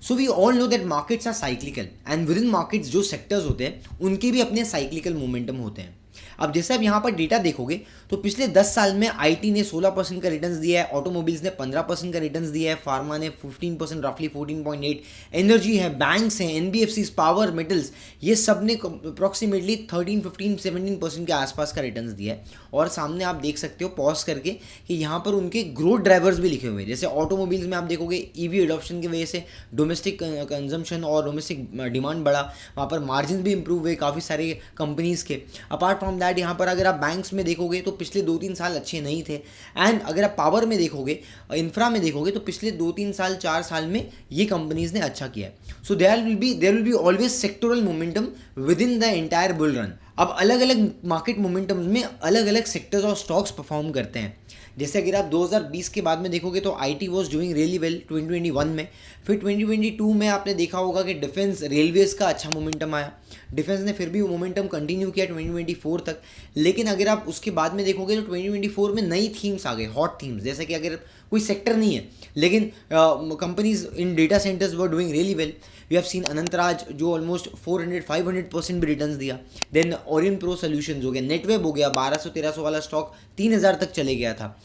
So we all know that markets are cyclical and within markets जो sectors होते हैं उनके भी अपने साइक्लिकल मोमेंटम होते हैं। अब जैसे आप यहाँ पर डेटा देखोगे तो पिछले 10 साल में आईटी ने 16% का रिटर्न्स दिया है, ऑटोमोबाइल्स ने 15% का रिटर्न्स दिया है, फार्मा ने 15% रफली 14.8, एनर्जी है, बैंक्स हैं, एनबीएफसीज, पावर, मेटल्स, ये सब ने अप्रॉक्सीमेटली 13, 15, 17% के आसपास का रिटर्न्स दिया है। और सामने आप देख सकते हो पॉज करके कि यहाँ पर उनके ग्रोथ ड्राइवर्स भी लिखे हुए हैं। जैसे ऑटोमोबाइल्स में आप देखोगे ईवी एडॉप्शन की वजह से डोमेस्टिक कंजम्पशन और डोमेस्टिक डिमांड बढ़ा, वहाँ पर मार्जिन भी इंप्रूव हुए काफ़ी सारे कंपनीज़ के। अपार्ट फ्रॉम दैट यहाँ पर अगर आप बैंक्स में देखोगे तो पिछले 2-3 साल अच्छे नहीं थे। एंड अगर आप पावर में देखोगे, इंफ्रा में देखोगे तो पिछले 2-3 साल 4 साल में ये कंपनीज ने अच्छा किया है। So there will be always sectoral momentum within the entire bull run. अब अलग अलग मार्केट मोमेंटम्स में अलग अलग सेक्टर्स और स्टॉक्स परफॉर्म करते हैं। जैसे अगर आप 2020 के बाद में देखोगे तो IT was doing really well 2021 में। फिर 2022 में आपने देखा होगा कि डिफेंस रेलवेज का अच्छा मोमेंटम आया, डिफेंस ने फिर भी मोमेंटम कंटिन्यू किया 2024 तक। लेकिन अगर आप उसके बाद में देखोगे तो 2024 में नई थीम्स आ गए, हॉट थीम्स, जैसे कि अगर कोई सेक्टर नहीं है लेकिन companies in data centers were doing really well. We have seen Anantraj जो ऑलमोस्ट 400-500% भी रिटर्न्स दिया। देन ओरियन प्रो सोल्यूशंस हो गया, नेटवेब हो गया, 1200-1300 वाला स्टॉक 3000 तक चले गया था।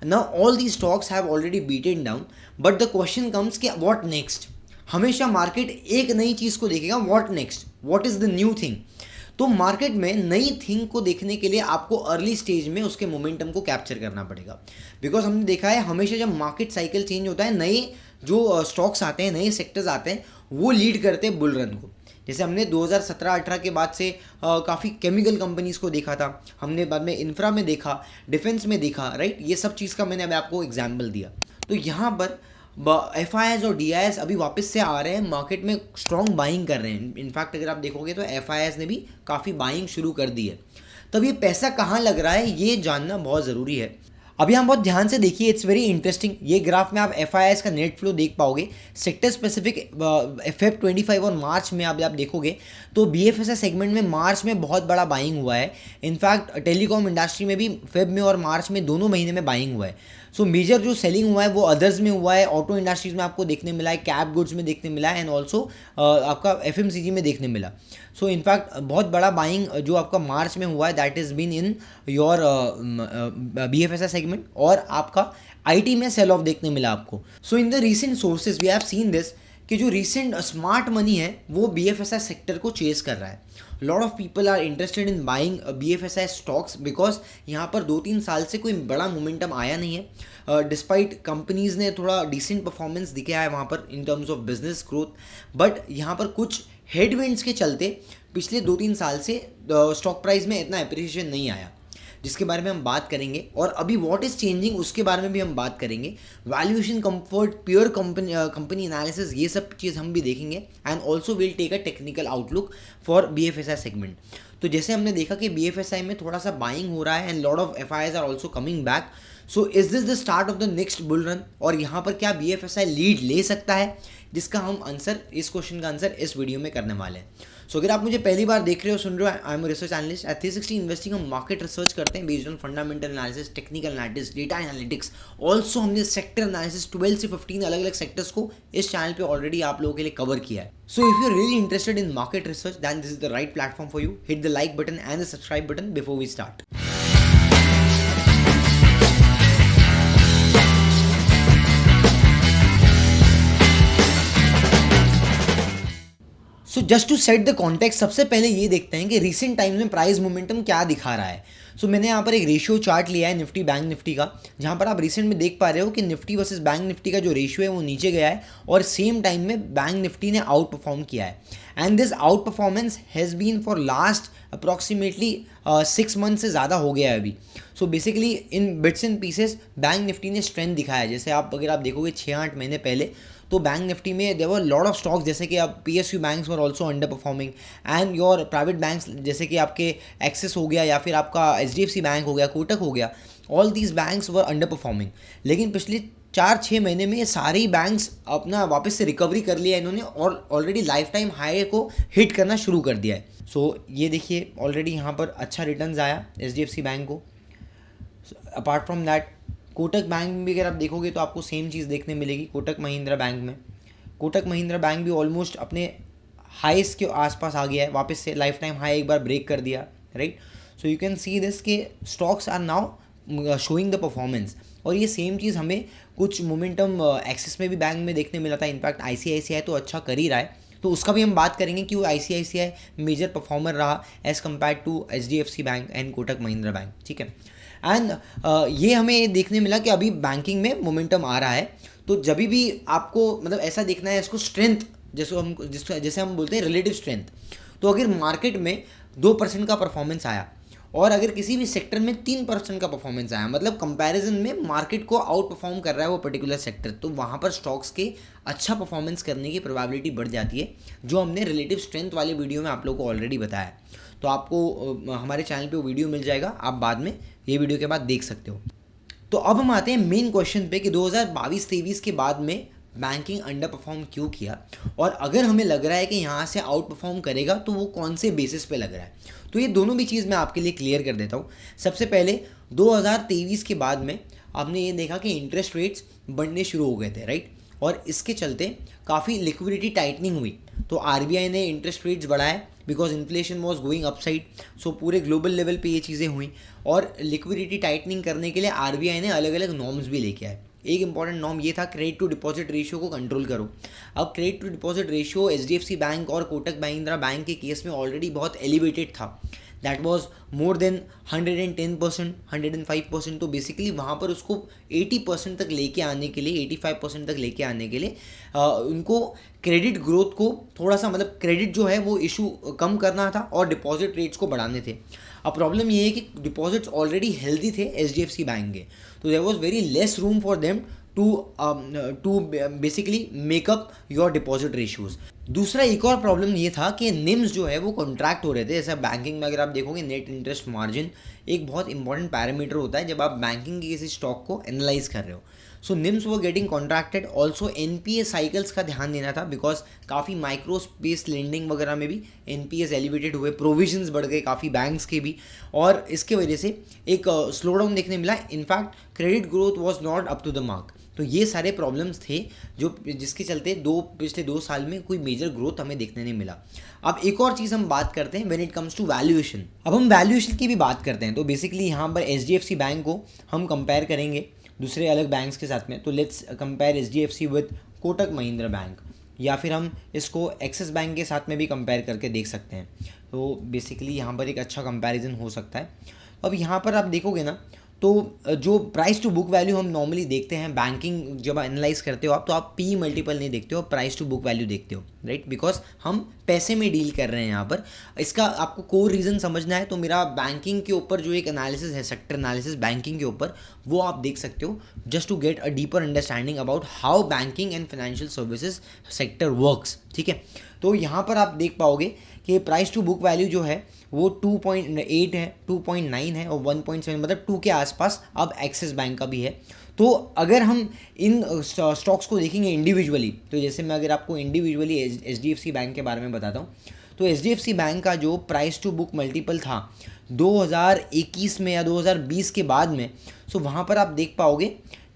Now all these stocks have already beaten down, but the question comes कि what next? हमेशा मार्केट एक नई चीज़ को देखेगा, what next? What is the new thing? तो मार्केट में नई थिंग को देखने के लिए आपको अर्ली स्टेज में उसके मोमेंटम को कैप्चर करना पड़ेगा। बिकॉज हमने देखा है हमेशा जब मार्केट साइकिल चेंज होता है, नए जो स्टॉक्स आते हैं, नए सेक्टर्स आते हैं, वो लीड करते हैं बुल रन को। जैसे हमने 2017-18 के बाद से काफ़ी केमिकल कंपनीज़ को देखा था, हमने बाद में इंफ्रा में देखा, डिफेंस में देखा, राइट। ये सब चीज़ का मैंने अभी आपको एग्जाम्पल दिया। तो यहाँ पर FIIs और DIs अभी वापस से आ रहे हैं, मार्केट में स्ट्रॉन्ग बाइंग कर रहे हैं। इनफैक्ट अगर आप देखोगे तो FIIs ने भी काफ़ी बाइंग शुरू कर दी है। तब ये पैसा कहाँ लग रहा है ये जानना बहुत ज़रूरी है। अभी हम बहुत ध्यान से देखिए, इट्स वेरी इंटरेस्टिंग। ये ग्राफ में आप FIIs का नेट फ्लो देख पाओगे, सेक्टर स्पेसिफिक Feb 25 और मार्च में आप देखोगे तो BFSI सेगमेंट में मार्च में बहुत बड़ा बाइंग हुआ है। इनफैक्ट टेलीकॉम इंडस्ट्री में भी फेब में और मार्च में दोनों महीने में बाइंग हुआ है। सो मेजर जो सेलिंग हुआ है वो अदर्स में हुआ है, ऑटो इंडस्ट्रीज में आपको देखने मिला है, कैप गुड्स में देखने मिला है, एंड ऑल्सो आपका FMCG में देखने मिला। सो इनफैक्ट बहुत बड़ा बाइंग जो आपका मार्च में हुआ है that is been in your BFSI segment, और आपका IT में सेल ऑफ देखने मिला आपको। So in the recent sources we have seen this कि जो रिसेंट स्मार्ट मनी है वो BFSI सेक्टर को चेस कर रहा है। Lot of people are interested in buying BFSI stocks because यहाँ पर 2-3 साल से कोई बड़ा मोमेंटम आया नहीं है। डिस्पाइट कंपनीज ने थोड़ा डिसेंट परफॉर्मेंस दिखाया है वहाँ पर in terms of business growth, but यहाँ पर कुछ हेडविंड्स के चलते पिछले 2-3 साल से स्टॉक प्राइस में इतना अप्रिसिएशन नहीं आया, जिसके बारे में हम बात करेंगे। और अभी व्हाट इज़ चेंजिंग उसके बारे में भी हम बात करेंगे। Valuation, comfort, pure company analysis, ये सब चीज़ हम भी देखेंगे। And also will take a technical outlook for BFSI segment. तो जैसे हमने देखा कि BFSI में थोड़ा सा बाइंग हो रहा है and lot of FIIs are also coming back. So is this the start of the next bull run, और यहाँ पर क्या BFSI लीड ले सकता है, जिसका हम आंसर, इस क्वेश्चन का आंसर इस वीडियो में करने वाले हैं। सो अगर आप मुझे पहली बार देख रहे हो, सुन रहे हो, I am research analyst eight 360 investing. हम मार्केट रिसर्च करते हैं based on fundamental analysis, technical analytics, data analytics. Also हमने सेक्टर एनालिसिस 12 से 15 अलग अलग सेक्टर्स को इस चैनल पे ऑलरेडी आप लोगों के लिए कवर किया है। So if you are really interested in market research then this is the right platform for you. Hit the like button and the subscribe button before we start. So just to set the context, सबसे पहले ये देखते हैं कि recent times में price momentum क्या दिखा रहा है। सो मैंने यहाँ पर एक रेशियो चार्ट लिया है निफ्टी बैंक निफ्टी का, जहाँ पर आप रिसेंट में देख पा रहे हो कि निफ्टी वर्सेस बैंक निफ्टी का जो रेशियो है वो नीचे गया है, और सेम टाइम में बैंक निफ्टी ने आउट परफॉर्म किया है। And this outperformance has been for last approximately 6 month से ज़्यादा हो गया है अभी। So basically in bits and pieces bank Nifty ने स्ट्रेंथ दिखाया है। जैसे अगर आप देखोगे 6-8 महीने पहले तो बैंक निफ्टी में there were lot of stocks, जैसे कि आप PSU banks were also underperforming, and your private banks जैसे कि आपके एक्सिस हो गया या फिर आपका HDFC बैंक हो गया, कोटक हो गया, all these banks were under performing. लेकिन पिछले 4-6 महीने में सारी बैंक्स अपना वापस से रिकवरी कर लिया इन्होंने, और ऑलरेडी लाइफ टाइम हाई को हिट करना शुरू कर दिया है। सो ये देखिए ऑलरेडी यहाँ पर अच्छा रिटर्न्स आया HDFC बैंक को। Apart from that Kotak bank में भी अगर आप देखोगे तो आपको सेम चीज़ देखने मिलेगी। कोटक महिंद्रा बैंक में कोटक महिंद्रा बैंक भी ऑलमोस्ट अपने हाइस के आसपास आ गया है, वापस से लाइफ टाइम हाई एक बार ब्रेक कर दिया, right. So you can see this के stocks are now showing the performance. और ये सेम चीज़ हमें कुछ मोमेंटम एक्सिस में भी बैंक में देखने मिला था। इनफैक्ट ICICI तो अच्छा कर ही रहा है, तो उसका भी हम बात करेंगे कि वो ICICI मेजर परफॉर्मर रहा as compared to HDFC bank and Kotak Mahindra bank, ठीक है। एंड ये हमें देखने मिला कि अभी बैंकिंग में मोमेंटम आ रहा है। तो जब भी आपको मतलब ऐसा देखना है इसको स्ट्रेंथ, जैसे हम बोलते हैं रिलेटिव स्ट्रेंथ। तो अगर मार्केट में 2% का परफॉर्मेंस आया और अगर किसी भी सेक्टर में 3% का परफॉर्मेंस आया, मतलब कंपैरिजन में मार्केट को आउट परफॉर्म कर रहा है वो पर्टिकुलर सेक्टर, तो वहाँ पर स्टॉक्स के अच्छा परफॉर्मेंस करने की प्रोबेबिलिटी बढ़ जाती है, जो हमने रिलेटिव स्ट्रेंथ वाले वीडियो में आप लोगों को ऑलरेडी बताया है। तो आपको हमारे चैनल पे वो वीडियो मिल जाएगा, आप बाद में ये वीडियो के बाद देख सकते हो। तो अब हम आते हैं मेन क्वेश्चन पे कि 2022-23 के बाद में बैंकिंग अंडर परफॉर्म क्यों किया, और अगर हमें लग रहा है कि यहाँ से आउट परफॉर्म करेगा तो वो कौन से बेसिस पे लग रहा है। तो ये दोनों भी चीज़ मैं आपके लिए क्लियर कर देता हूँ। सबसे पहले 2023 के बाद में आपने ये देखा कि इंटरेस्ट रेट्स बढ़ने शुरू हो गए थे, राइट, और इसके चलते काफ़ी लिक्विडिटी टाइटनिंग हुई। तो RBI ने इंटरेस्ट रेट्स बढ़ाए because inflation was going upside. So पूरे ग्लोबल लेवल पे ये चीज़ें हुई, और लिक्विडिटी टाइटनिंग करने के लिए RBI ने अलग अलग नॉर्म्स भी लेके आए। एक इंपॉर्टेंट नॉर्म ये था, क्रेडिट टू डिपॉजिट रेशियो को कंट्रोल करो। अब credit to deposit ratio HDFC bank और कोटक महिंद्रा बैंक के केस में ऑलरेडी बहुत एलिवेटेड था। That was more than 110%, 105%। तो बेसिकली वहाँ पर उसको 80% तक लेके आने के लिए, 85% तक लेके आने के लिए उनको क्रेडिट ग्रोथ को थोड़ा सा, मतलब क्रेडिट जो है वो इशू कम करना था और डिपॉजिट रेट्स को बढ़ाने थे। अब प्रॉब्लम ये है कि डिपॉजिट्स ऑलरेडी हेल्दी थे HDFC बैंक के, तो there was very less room for them to basically make up your deposit ratios. दूसरा एक और प्रॉब्लम ये था कि निम्स जो है वो कॉन्ट्रैक्ट हो रहे थे। जैसे बैंकिंग में अगर आप देखोगे नेट इंटरेस्ट मार्जिन एक बहुत इंपॉर्टेंट पैरामीटर होता है जब आप बैंकिंग की किसी स्टॉक को एनालाइज कर रहे हो। सो निम्स वो getting contracted. Also NPA cycles का ध्यान देना था बिकॉज काफ़ी माइक्रो स्पेस लेंडिंग वगैरह में भी NPAs एलिवेटेड हुए, प्रोविजंस बढ़ गए काफ़ी बैंक्स के भी, और इसके वजह से एक स्लो डाउन देखने मिला। In fact credit growth was not up to the mark. तो ये सारे प्रॉब्लम्स थे जिसके चलते पिछले 2 साल में कोई मेजर ग्रोथ हमें देखने नहीं मिला। अब एक और चीज़ हम बात करते हैं when it comes to valuation. अब हम वैल्यूएशन की भी बात करते हैं। तो बेसिकली यहाँ पर HDFC बैंक को हम कंपेयर करेंगे दूसरे अलग बैंक्स के साथ में। तो let's compare HDFC with Kotak Mahindra bank, या फिर हम इसको एक्सिस बैंक के साथ में भी कंपेयर करके देख सकते हैं। तो बेसिकली यहाँ पर एक अच्छा कंपैरिजन हो सकता है। अब यहाँ पर आप देखोगे ना, तो जो प्राइस टू बुक वैल्यू हम नॉर्मली देखते हैं बैंकिंग जब एनालाइज करते हो आप, तो आप PE मल्टीपल नहीं देखते हो, प्राइस टू बुक वैल्यू देखते हो, राइट, बिकॉज हम पैसे में डील कर रहे हैं यहाँ पर। इसका आपको कोर रीज़न समझना है तो मेरा बैंकिंग के ऊपर जो एक एनालिसिस है, सेक्टर एनालिसिस बैंकिंग के ऊपर, वो आप देख सकते हो just to get a deeper understanding about how banking and financial services sector works, ठीक है। तो यहाँ पर आप देख पाओगे कि प्राइस टू बुक वैल्यू जो है वो 2.8 है, 2.9 है और 1.7, मतलब 2 के आसपास अब एक्सिस बैंक का भी है। तो अगर हम इन स्टॉक्स को देखेंगे इंडिविजुअली, तो जैसे मैं अगर आपको इंडिविजुअली HDFC बैंक के बारे में बताता हूँ, तो HDFC बैंक का जो प्राइस टू बुक मल्टीपल था 2021 में या 2020 के बाद में, सो वहाँ पर आप देख पाओगे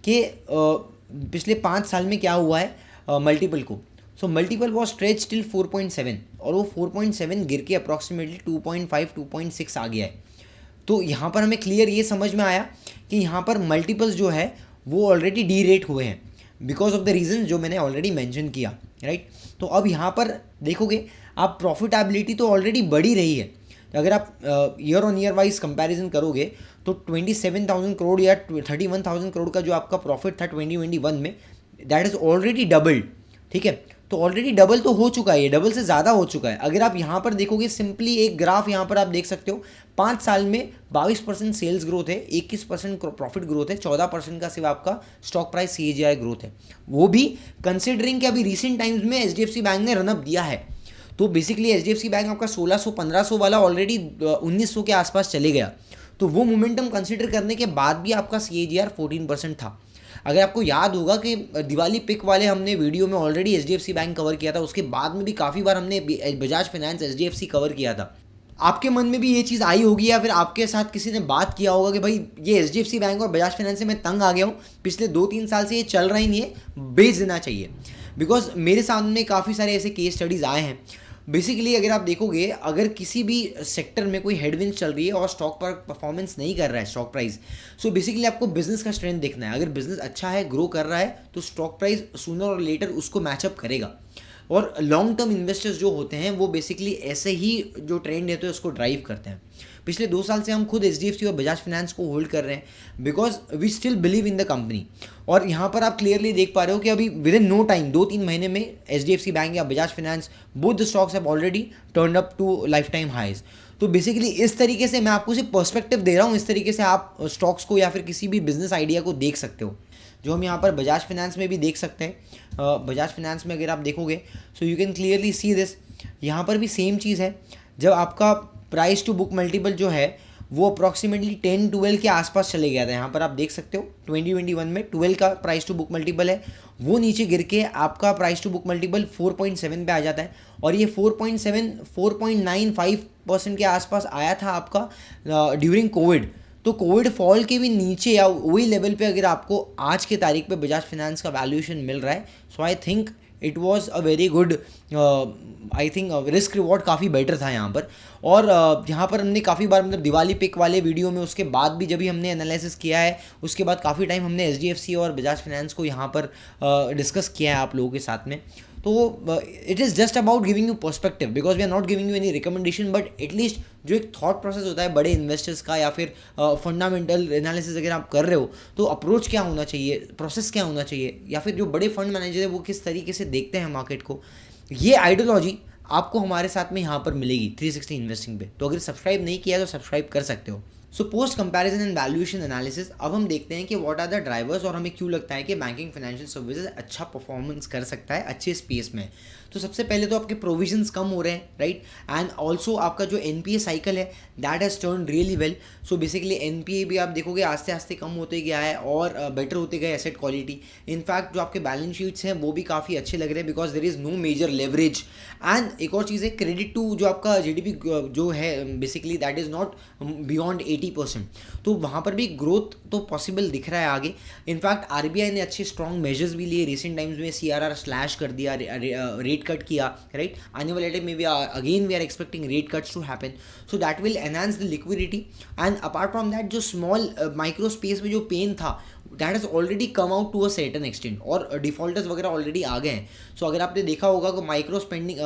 कि पिछले 5 साल में क्या हुआ है मल्टीपल को। So multiple was stretch till 4.7 और वो 4.7 गिर के अप्रॉक्सीमेटली 2.5 2.6 आ गया है। तो यहाँ पर हमें क्लियर ये समझ में आया कि यहाँ पर मल्टीपल्स जो है वो ऑलरेडी डी रेट हुए हैं बिकॉज ऑफ द रीज़न जो मैंने ऑलरेडी मेंशन किया, राइट। तो अब यहाँ पर देखोगे आप प्रॉफिटेबिलिटी तो ऑलरेडी बढ़ी रही है। अगर आप year on year wise comparison करोगे तो 27,000 करोड़ या 31,000 करोड़ का जो आपका प्रॉफिट था 2021 में, दैट इज़ ऑलरेडी डबल्ड, ठीक है। तो ऑलरेडी डबल तो हो चुका है, ये डबल से ज़्यादा हो चुका है। अगर आप यहाँ पर देखोगे सिंपली एक ग्राफ यहाँ पर आप देख सकते हो, 5 साल में 22% सेल्स ग्रोथ है, 21% प्रॉफिट ग्रोथ है, 14% का सिर्फ आपका स्टॉक प्राइस CAGR ग्रोथ है, वो भी कंसिडरिंग कि अभी रिसेंट टाइम्स में HDFC बैंक ने रनअप दिया है। तो बेसिकली HDFC बैंक आपका 1600-1500 वाला ऑलरेडी 1900 के आसपास चले गया। तो वो मोमेंटम कंसिडर करने के बाद भी आपका CAGR 14% था। अगर आपको याद होगा कि दिवाली पिक वाले हमने वीडियो में ऑलरेडी HDFC बैंक कवर किया था, उसके बाद में भी काफ़ी बार हमने बजाज फाइनेंस HDFC कवर किया था। आपके मन में भी ये चीज़ आई होगी या फिर आपके साथ किसी ने बात किया होगा कि भाई ये HDFC बैंक और बजाज फाइनेंस से मैं तंग आ गया हूँ, पिछले 2-3 साल से ये चल रहा ही नहीं है, बेच देना चाहिए। बिकॉज मेरे सामने काफ़ी सारे ऐसे केस स्टडीज़ आए हैं। बेसिकली अगर आप देखोगे, अगर किसी भी सेक्टर में कोई हेडविंड चल रही है और स्टॉक पर परफॉर्मेंस नहीं कर रहा है स्टॉक प्राइस, सो बेसिकली आपको बिजनेस का स्ट्रेंथ देखना है। अगर बिजनेस अच्छा है, ग्रो कर रहा है, तो स्टॉक प्राइस सूनर और लेटर उसको मैचअप करेगा। और लॉन्ग टर्म इन्वेस्टर्स जो होते हैं वो बेसिकली ऐसे ही जो ट्रेंड है तो उसको ड्राइव करते हैं। पिछले 2 साल से हम खुद HDFC और बजाज फाइनेंस को होल्ड कर रहे हैं because we still believe in the company. और यहाँ पर आप क्लियरली देख पा रहे हो कि अभी विद इन नो टाइम 2-3 महीने में HDFC बैंक या Bajaj finance both the stocks have already turn up to life time highs. तो बेसिकली इस तरीके से मैं आपको सिर्फ पर्सपेक्टिव दे रहा हूँ, इस तरीके से आप स्टॉक्स को या फिर किसी भी बिजनेस आइडिया को देख सकते हो, जो हम यहाँ पर बजाज फाइनेंस में भी देख सकते हैं। बजाज फाइनेंस में अगर आप देखोगे सो you can clearly see this, यहाँ पर भी सेम चीज़ है। जब आपका प्राइस टू बुक मल्टीपल जो है वो अप्रॉक्सीमेटली 10-12 के आसपास चले गया था, यहाँ पर आप देख सकते हो 2021 में 12 का प्राइस टू बुक मल्टीपल है, वो नीचे गिर के आपका प्राइस टू बुक मल्टीपल 4.7 पे आ जाता है। और ये 4.95% के आसपास आया था आपका ड्यूरिंग कोविड। तो कोविड फॉल के भी नीचे या वही लेवल पे अगर आपको आज के तारीख पे बजाज फाइनेंस का वैल्यूएशन मिल रहा है, so I think it was a very good, I think risk reward काफ़ी बेटर था यहाँ पर। और यहाँ पर हमने काफ़ी बार मतलब दिवाली पिक वाले वीडियो में उसके बाद भी जब भी हमने एनालिसिस किया है, उसके बाद काफ़ी टाइम हमने HDFC और बजाज फाइनेंस को यहाँ पर डिस्कस किया है आप लोगों के साथ में। तो it is just about giving you perspective because we are not giving you any recommendation, but at least जो एक थॉट प्रोसेस होता है बड़े इन्वेस्टर्स का या फिर फंडामेंटल एनालिसिस अगर आप कर रहे हो तो अप्रोच क्या होना चाहिए, प्रोसेस क्या होना चाहिए, या फिर जो बड़े फंड मैनेजर है वो किस तरीके से देखते हैं मार्केट को, ये आइडियोलॉजी आपको हमारे साथ में यहाँ पर मिलेगी 360 इन्वेस्टिंग पे। तो अगर सब्सक्राइब नहीं किया तो सब्सक्राइब कर सकते हो। So post comparison and valuation analysis, अब हम देखते हैं कि व्हाट आर द ड्राइवर्स और हमें क्यों लगता है कि बैंकिंग फाइनेंशियल सर्विसेज अच्छा परफॉर्मेंस कर सकता है अच्छे स्पेस में। तो सबसे पहले तो आपके प्रोविजंस कम हो रहे हैं, राइट, एंड ऑल्सो आपका जो NPA साइकिल है that has turn really well. So basically NPA भी आप देखोगे आस्ते आस्ते कम होते गया है और बेटर होते गए एसेट क्वालिटी। इनफैक्ट जो आपके बैलेंस शीट्स हैं वो भी काफ़ी अच्छे लग रहे हैं because there is no major leverage. And एक और चीज़ है, क्रेडिट टू जो आपका GDP जो है basically that is not beyond 80%, तो वहाँ पर भी ग्रोथ तो पॉसिबल दिख रहा है आगे। इनफैक्ट RBI ने अच्छे स्ट्रॉन्ग मेजर्स भी लिए रिसेंट टाइम्स में, CRR स्लैश कर दिया, रेट कट किया, राइट। आने वाले टाइम में भी again we are expecting rate cuts to happen, so that will enhance the liquidity. And apart from that जो स्मॉल माइक्रो स्पेस में जो पेन था that has already come out to a certain extent, और defaulters वगैरह already आ गए हैं। सो अगर आपने देखा होगा कि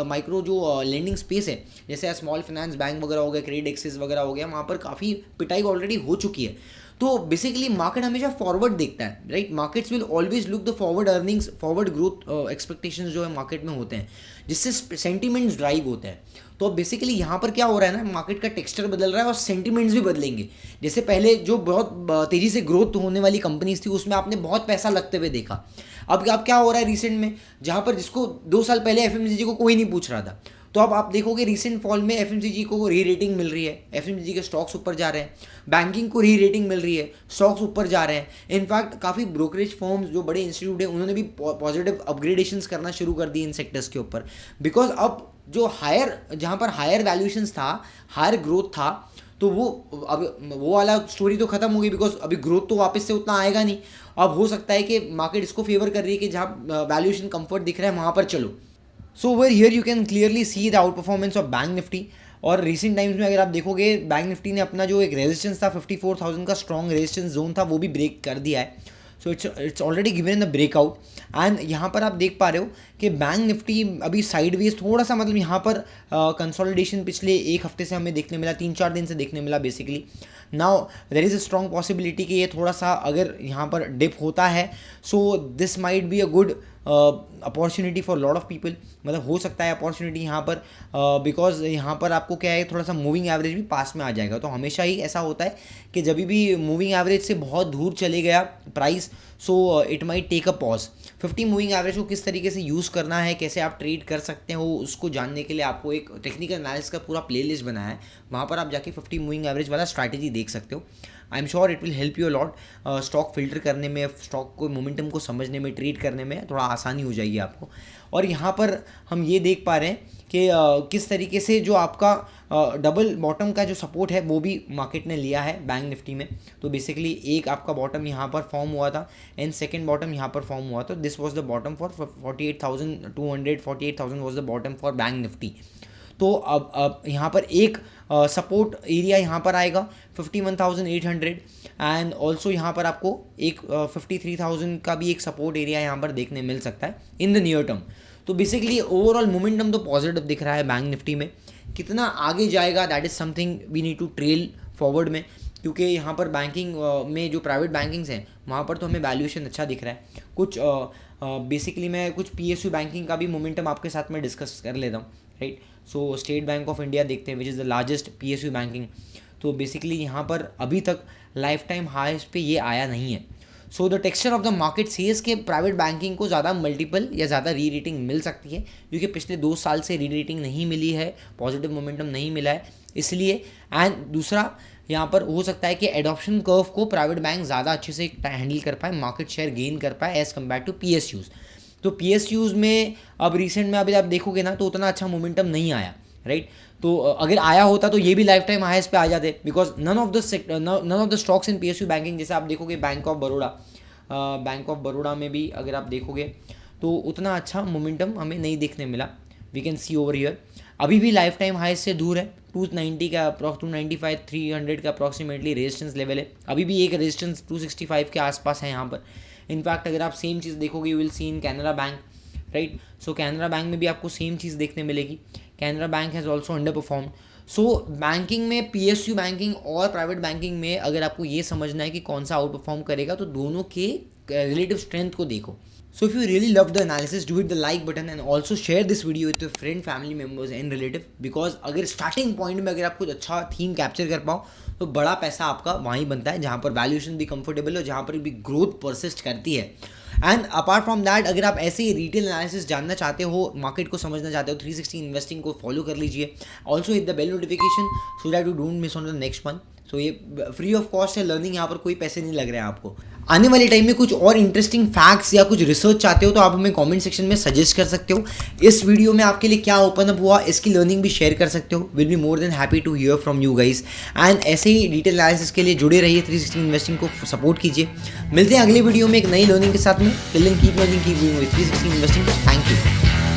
माइक्रो जो लेंडिंग स्पेस है, जैसे स्मॉल फाइनेंस बैंक वगैरह हो गया, क्रेडिट एक्सेस वगैरह हो गया, वहाँ पर काफ़ी पिटाई ऑलरेडी हो चुकी है। तो बेसिकली मार्केट हमेशा फॉरवर्ड देखता है, right. Markets will always look the forward earnings, forward growth expectations जो है मार्केट में होते हैं, जिससे सेंटिमेंट्स ड्राइव होते हैं। तो बेसिकली यहाँ पर क्या हो रहा है ना, मार्केट का टेक्सचर बदल रहा है और सेंटिमेंट्स भी बदलेंगे। जैसे पहले जो बहुत तेज़ी से ग्रोथ होने वाली कंपनीज थी उसमें आपने बहुत पैसा लगते हुए देखा। अब क्या हो रहा है रिसेंट में, जहाँ पर जिसको 2 साल पहले FMCG को कोई नहीं पूछ रहा था, तो अब आप देखोगे रीसेंट फॉल में FMCG को री रेटिंग मिल रही है, FMCG के स्टॉक्स ऊपर जा रहे हैं, बैंकिंग को री रेटिंग मिल रही है, स्टॉक्स ऊपर जा रहे हैं। इनफैक्ट काफ़ी ब्रोकरेज फर्म्स जो बड़े इंस्टीट्यूट हैं उन्होंने भी पॉजिटिव अपग्रेडेशंस करना शुरू कर दिए इन सेक्टर्स के ऊपर, बिकॉज अब जो जहाँ पर हायर वैल्यूएशंस था, हायर ग्रोथ था, तो वो अब वो वाला स्टोरी तो खत्म हो गई बिकॉज अभी ग्रोथ तो वापस से उतना आएगा नहीं। अब हो सकता है कि मार्केट इसको फेवर कर रही है कि जहाँ वैल्यूएशन कंफर्ट दिख रहा है वहाँ पर चलो। So over here you can clearly see the out performance of bank Nifty. और रिसेंट टाइम्स में अगर आप देखोगे बैंक निफ्टी ने अपना जो एक रेजिस्टेंस था 54,000 का स्ट्रॉन्ग रेजिस्टेंस जोन था वो भी ब्रेक कर दिया है। So it's already given in the breakout. And यहाँ पर आप देख पा रहे हो कि बैंक निफ्टी अभी साइडवेज थोड़ा सा, मतलब यहाँ पर कंसोलिडेशन पिछले एक हफ्ते से हमें देखने मिला, 3-4 दिन से देखने मिला basically. Now there is a strong possibility कि ये थोड़ा सा अगर यहाँ पर डिप होता है, so this might be a good opportunity for lot of people, मतलब हो सकता है अपॉर्चुनिटी यहाँ पर, बिकॉज यहाँ पर आपको क्या है, थोड़ा सा मूविंग एवरेज भी पास में आ जाएगा। तो हमेशा ही ऐसा होता है कि जब भी मूविंग एवरेज से बहुत दूर चले गया price, so it might take a pause. 50 moving average को किस तरीके से यूज़ करना है, कैसे आप ट्रेड कर सकते हो, उसको जानने के लिए आपको एक टेक्निकल एनालिसिस का पूरा प्लेलिस्ट बनाया है, वहाँ पर आप जाके 50 मूविंग एवरेज वाला स्ट्रैटेजी देख सकते हो। I am sure it will help you a lot, stock filter करने में, स्टॉक को मोमेंटम को समझने में, ट्रेड करने में थोड़ा आसानी हो जाएगी आपको। और यहाँ पर हम ये देख पा रहे हैं कि किस तरीके से जो आपका डबल बॉटम का जो सपोर्ट है वो भी मार्केट ने लिया है बैंक निफ्टी में। तो बेसिकली एक आपका बॉटम यहाँ पर फॉर्म हुआ था एंड सेकंड बॉटम यहाँ पर फॉर्म हुआ था। This was the bottom for 48,200, 48,000 was the bottom for bank Nifty. तो अब यहाँ पर एक सपोर्ट एरिया यहाँ पर आएगा 51,800 एंड ऑल्सो यहाँ पर आपको एक 53,000 का भी एक सपोर्ट एरिया यहाँ पर देखने मिल सकता है इन द नियर टर्म। तो बेसिकली ओवरऑल मोमेंटम तो पॉजिटिव दिख रहा है बैंक निफ्टी में। कितना आगे जाएगा that is something we need to trail forward में, क्योंकि यहाँ पर बैंकिंग में जो प्राइवेट बैंकिंग्स हैं वहाँ पर तो हमें वैल्यूएशन अच्छा दिख रहा है। कुछ बेसिकली मैं कुछ PSU बैंकिंग का भी मोमेंटम आपके साथ में डिस्कस कर लेता हूँ, right. So state bank of India देखते हैं which is the largest PSU banking. तो बेसिकली यहाँ पर अभी तक लाइफ टाइम हाईस पे ये आया नहीं है। So the texture of the market says के प्राइवेट बैंकिंग को ज़्यादा मल्टीपल या ज़्यादा री रेटिंग मिल सकती है, क्योंकि पिछले 2 साल से री रेटिंग नहीं मिली है, पॉजिटिव मोमेंटम नहीं मिला है इसलिए। एंड दूसरा यहाँ पर हो सकता है कि एडॉप्शन कर्व को प्राइवेट बैंक ज़्यादा अच्छे से हैंडल कर पाए, मार्केट शेयर गेन कर पाए एज़ कम्पेयर टू PSUs। तो PSUs में अब रिसेंट में अभी आप देखोगे ना तो उतना अच्छा मोमेंटम नहीं आया, राइट। तो अगर आया होता तो ये भी लाइफ टाइम हाईस पे आ जाते, because none of the stocks in PSU banking, जैसे आप देखोगे बैंक ऑफ बड़ौदा में भी अगर आप देखोगे तो उतना अच्छा मोमेंटम हमें नहीं देखने मिला। We can see over here अभी भी लाइफ टाइम हाईस से दूर है, 290 का 295 300 का अप्रॉक्सीमेटली रेजिस्टेंस लेवल है। अभी भी एक रेजिस्टेंस 265 के आसपास है यहाँ पर। इनफैक्ट अगर आप सेम चीज़ देखोगे you will see in Canara bank, right. So Canara bank में भी आपको सेम चीज़ देखने मिलेगी। Canara bank has also under perform. So banking में PSU बैंकिंग और प्राइवेट बैंकिंग में अगर आपको ये समझना है कि कौन सा आउट परफॉर्म करेगा तो दोनों के रिलेटिव स्ट्रेंथ को देखो। So if you really love the analysis, do hit the like button and also share this video with your friend, family members and relative, because अगर स्टार्टिंग पॉइंट में अगर आप कुछ अच्छा थीम कैप्चर कर पाओ तो बड़ा पैसा आपका वहीं बनता है जहाँ पर वैल्यूएशन भी कंफर्टेबल हो, जहाँ पर भी ग्रोथ परसिस्ट करती है। एंड अपार्ट फ्रॉम दैट अगर आप ऐसे ही रिटेल एनालिसिस जानना चाहते हो, मार्केट को समझना चाहते हो, 360 इन्वेस्टिंग को फॉलो कर लीजिए। Also hit the bell notification so that you don't miss on the next one. So ये फ्री ऑफ कॉस्ट है लर्निंग, यहाँ पर कोई पैसे नहीं लग रहे हैं आपको। आने वाले टाइम में कुछ और इंटरेस्टिंग फैक्ट्स या कुछ रिसर्च चाहते हो तो आप हमें कमेंट सेक्शन में सजेस्ट कर सकते हो। इस वीडियो में आपके लिए क्या ओपन अप हुआ इसकी लर्निंग भी शेयर कर सकते हो। Will be more than happy to hear from you guys. And ऐसे ही डिटेल एनालिसिस के लिए जुड़े रहिए, 360 इन्वेस्टिंग को सपोर्ट कीजिए। मिलते हैं अगले वीडियो में एक नई लर्निंग के साथ में। Till then keep learning, keep doing with 360 investing. Thank you.